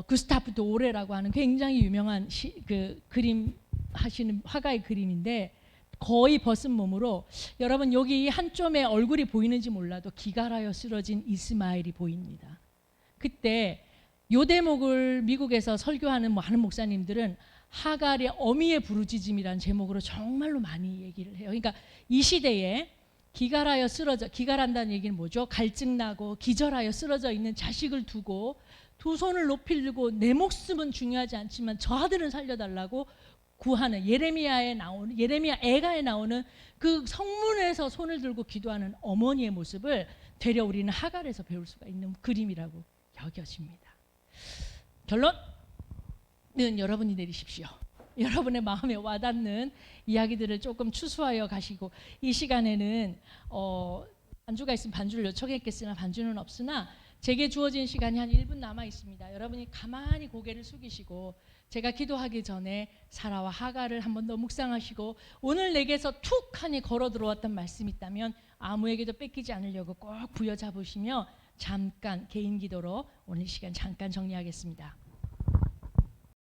구스타프 도레라고 하는 굉장히 유명한 그 그림 하시는 화가의 그림인데, 거의 벗은 몸으로, 여러분 여기 한쪽에 얼굴이 보이는지 몰라도 기갈하여 쓰러진 이스마엘이 보입니다. 그때 요 대목을 미국에서 설교하는 많은 목사님들은 하갈의 어미의 부르짖음이라는 제목으로 정말로 많이 얘기를 해요. 그러니까 이 시대에 기갈하여 쓰러져, 기갈한다는 얘기는 뭐죠? 갈증나고 기절하여 쓰러져 있는 자식을 두고 두 손을 높이 들고 내 목숨은 중요하지 않지만 저 아들은 살려달라고 구하는, 예레미야 애가에 나오는 그 성문에서 손을 들고 기도하는 어머니의 모습을 되려 우리는 하갈에서 배울 수가 있는 그림이라고 여겨집니다. 결론은 여러분이 내리십시오. 여러분의 마음에 와닿는 이야기들을 조금 추수하여 가시고, 이 시간에는 반주가 있으면 반주를 요청했겠으나 반주는 없으나 제게 주어진 시간이 한 1분 남아 있습니다. 여러분이 가만히 고개를 숙이시고 제가 기도하기 전에 사라와 하갈을 한 번 더 묵상하시고, 오늘 내게서 툭하니 걸어 들어왔던 말씀이 있다면 아무에게도 뺏기지 않으려고 꼭 부여잡으시며 잠깐 개인 기도로 오늘 시간 잠깐 정리하겠습니다.